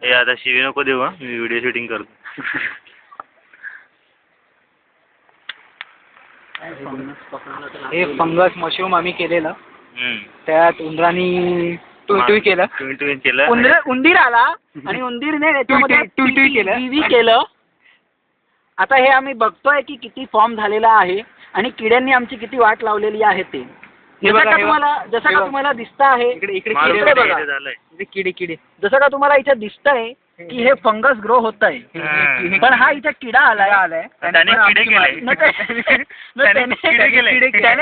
हे आता शिवी नको देऊ हा, मी व्हिडिओ शूटिंग करतो. हे फंगस मशरूम आम्ही केलेलं. त्यात उंदरांनी टुई केलं. उंदीर आला आणि उंदीरने त्याच्यामध्ये टुई केलं. आता हे आम्ही बघतोय की किती फॉर्म झालेला आहे आणि किड्यांनी आमची किती वाट लावलेली आहे ते. जसं का तुम्हाला दिसत आहे इकडे बघा किडे जसं का तुम्हाला इथे दिसतंय की हे फंगस ग्रो होत आहे, पण हा इथे किडा आलाय त्याने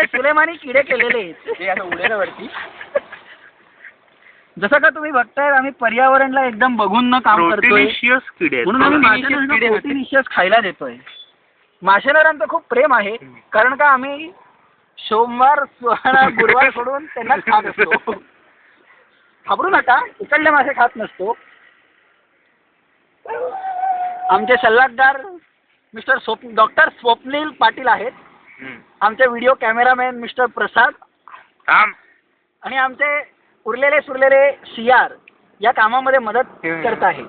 सुलेमानी किडे केलेले वरती. जसं का तुम्ही बघताय आम्ही पर्यावरणला एकदम बघून न काम करतोय म्हणून आम्ही माशांना प्रोटीनिशियस खायला देतोय. माशांवर आमचं खूप प्रेम आहे कारण का आम्ही सोमवार गुरुवार सोडून त्यांना खात असतो. घाबरू नका, इकडले मासे खात नसतो. आमचे सल्लागार मिस्टर डॉक्टर स्वप्नील पाटील आहेत. आमचे व्हिडिओ कॅमेरामॅन मिस्टर प्रसाद आणि आमचे उरलेले सुरलेले CR या कामामध्ये मदत करत आहे.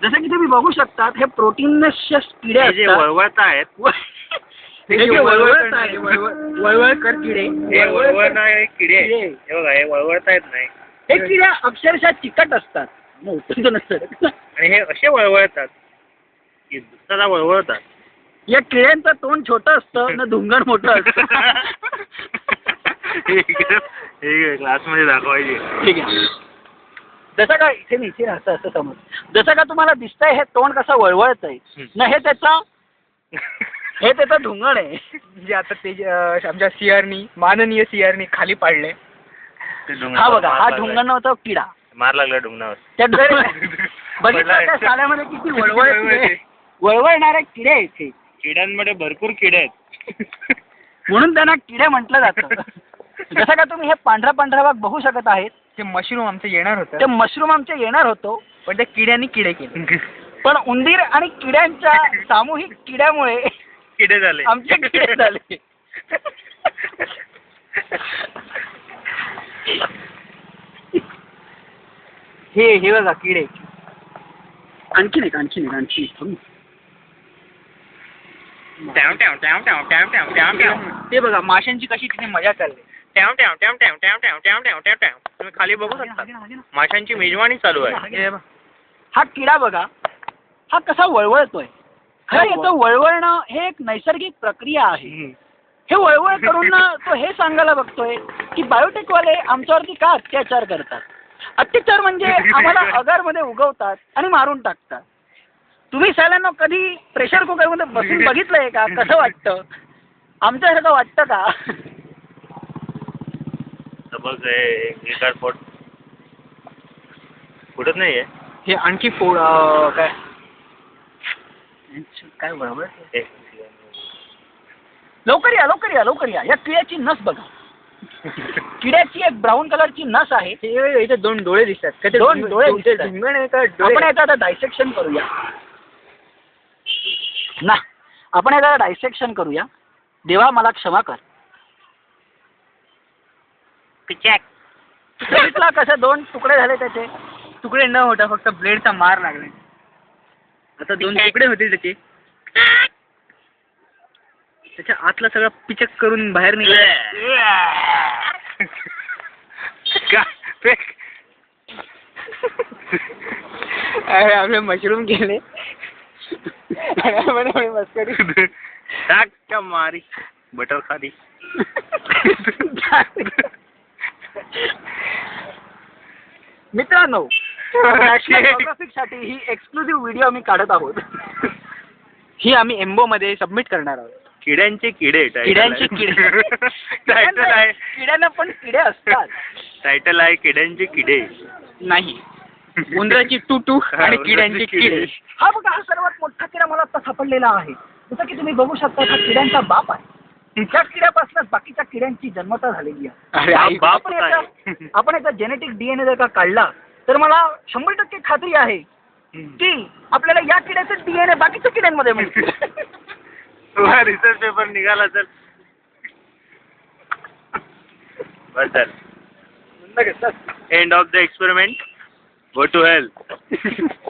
जसं की तुम्ही बघू शकता हे प्रोटीनशियस किडे वळवळत आहेत. वळवळकर किडे वळवळता येत नाही. हे किडे अक्षरशः चिकट असतात आणि हे असे वळवळतात की दुसऱ्याला वळवळतात. या किड्यांचं तोंड छोटं असतं ना धुंगण मोठं असतं. क्लास मध्ये दाखवायचे. ठीक आहे. जसं का इथे राहतं असं समज. जसं का तुम्हाला दिसतंय हे तोंड कसं वळवळत आहे ना, हे त्याचं धुंगण आहे जे आता ते आमच्या CRनी माननीय CRनी खाली पाडले. हा बघा हा धुंगण होता किडा मार लागला डुंगणावर. त्या बघितलं त्या शाळेमध्ये किती वळवळणारे किडे आहेत. किड्यांमध्ये भरपूर किडे आहेत म्हणून त्यांना किडे म्हटलं जातं. जसं का तुम्ही हे पांढरा भाग बघू शकत आहेत ते मशरूम आमचे येणार होतो पण त्या किड्यांनी किडे केले. पण उंदीर आणि किड्यांच्या सामूहिक किड्यामुळे किडे झाले, आमचे किडे झाले. हे बघा किडे. आणखी ते बघा माशांची कशी तिथे मजा चालली. तुम्ही खाली बघू शकता माशांची मेजवानी चालू आहे. हा किडा बघा हा कसा वळवळतोय. खरं याचं वळवळणं हे एक नैसर्गिक प्रक्रिया आहे. हे वळवळ करून तो हे सांगायला बघतोय की बायोटेकवाले आमच्यावरती का अत्याचार करतात. अत्याचार म्हणजे आम्हाला अगारमध्ये उगवतात आणि मारून टाकतात. तुम्ही सगळ्यांना कधी प्रेशर कुकरमध्ये बसून बघितलंय का? कसं वाटतं? आमच्यासारखं वाटतं का? बघ हे फुटत नाहीये. हे आणखी काय बरोबर. लवकर या. या किड्याची नस बघा. किड्याची एक ब्राऊन कलरची नस आहे. इथे 2 डोळे दिसतात. 2 डोळे आपण याचं आता डायसेक्शन करूया ना. आपण याचा डायसेक्शन करूया. देवा मला क्षमा कर. बघितला कसे 2 तुकडे झाले त्याचे. तुकडे न होता फक्त ब्लेडचा मार लागला. आता 2 तुकडे होतील त्याच्या आतला सगळं पिचक करून बाहेर निघाला. आपले मशरूम गेले मस्करी मारी बटर खाली. मित्रांनो नॅशनल जिओग्राफिक साठी ही एक्सक्लुझिव्ह व्हिडिओ आम्ही काढत आहोत. ही आम्ही एम्बो मध्ये सबमिट करणार आहोत. किड्यांचे किडे टायटल आहे. किड्यांना पण किडे असतात. टायटल आहे किड्यांचे किडे नाही. उंदराची टूटू आणि किड्यांचे किडे. हा बघा हा सर्वात मोठा किडा मला आता सापडलेला आहे. जसं की तुम्ही बघू शकता हा किड्यांचा बाप आहे. त्या किड्यापासूनच बाकीच्या किड्यांची जन्मता झालेली आहे. आपण याचा जेनेटिक DNA जर का काढला तर मला 100% खात्री आहे की आपल्याला या किड्याचे DNA बाकीच्या किड्यांमध्ये मिळतील. रिसर्च पेपर निघाला तर बस end of the experiment. Go to health